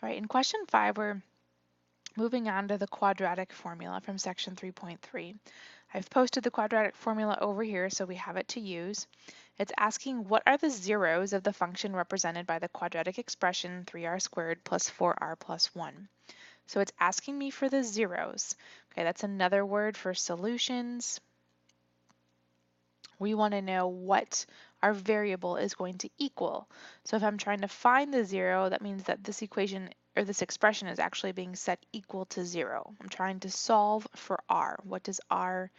All right, in question 5, we're moving on to the quadratic formula from section 3.3. I've posted the quadratic formula over here so we have it to use. It's asking what are the zeros of the function represented by the quadratic expression 3r squared plus 4r plus 1. So it's asking me for the zeros. Okay, that's another word for solutions. We want to know what our variable is going to equal. So if I'm trying to find the zero, that means that this equation or this expression is actually being set equal to 0. I'm trying to solve for r. What does r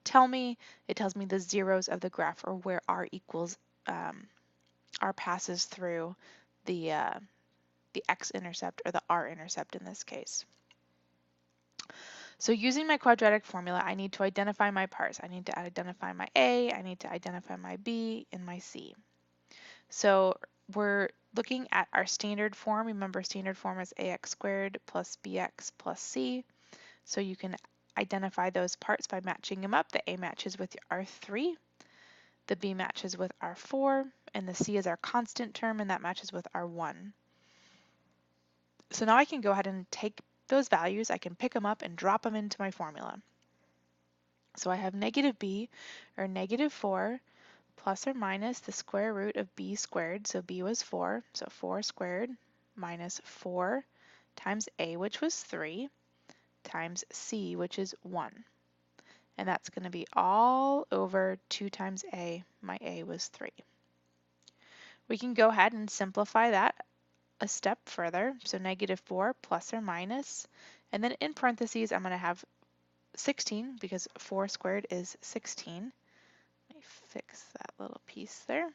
tell me? It tells me the zeros of the graph, or where r equals, r passes through the x-intercept or the r-intercept in this case. So using my quadratic formula, I need to identify my parts. I need to identify my A, I need to identify my B, and my C. So we're looking at our standard form. Remember, standard form is ax squared plus bx plus c. So you can identify those parts by matching them up. The A matches with R3, the B matches with R4, and the C is our constant term, and that matches with R1. So now I can go ahead and take those values, I can pick them up and drop them into my formula. So I have negative b, or negative 4, plus or minus the square root of b squared, so b was 4, so 4 squared minus 4 times a, which was 3, times c, which is 1. And that's going to be all over 2 times a. My a was 3. We can go ahead and simplify that a step further, so negative 4 plus or minus, and then in parentheses I'm going to have 16 because 4 squared is 16. Let me fix that little piece there.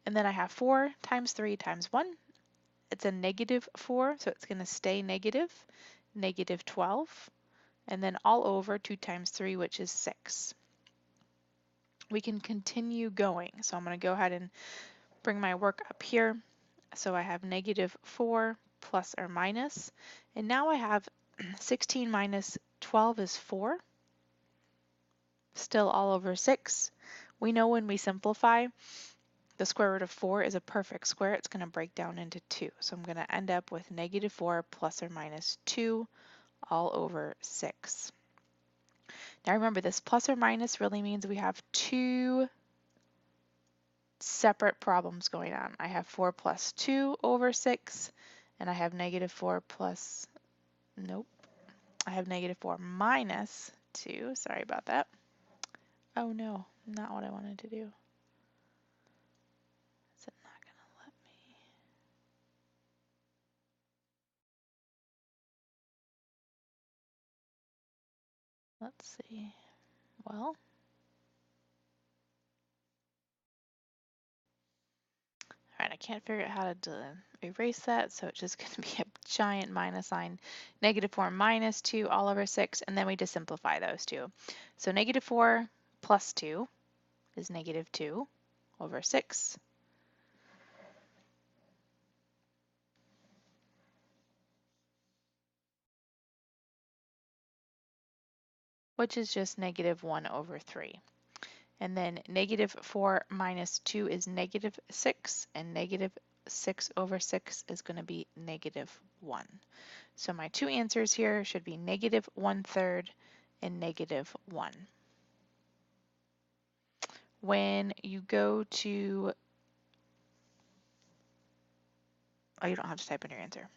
And then I have 4 times 3 times 1. It's a negative 4, so it's going to stay negative, negative 12, and then all over 2 times 3, which is 6. We can continue going, so I'm going to go ahead and bring my work up here. So I have negative 4 plus or minus, and now I have 16 minus 12 is 4, still all over 6. We know when we simplify, the square root of 4 is a perfect square. It's going to break down into 2. So I'm going to end up with negative 4 plus or minus 2 all over 6. Now remember, this plus or minus really means we have 2 separate problems going on. I have 4 plus 2 over 6, and I have negative 4 plus, nope, I have negative 4 minus 2. Sorry about that. Oh no, not what I wanted to do. Is it not going to let me? Let's see. Well, all right, I can't figure out how to erase that, so it's just going to be a giant minus sign. Negative 4 minus 2 all over 6, and then we just simplify those two. So negative 4 plus 2 is negative 2 over 6. Which is just negative 1 over 3. And then negative 4 minus 2 is negative 6, and negative 6 over 6 is going to be negative 1. So my two answers here should be negative 1/3 and negative 1. When you go to, oh, you don't have to type in your answer.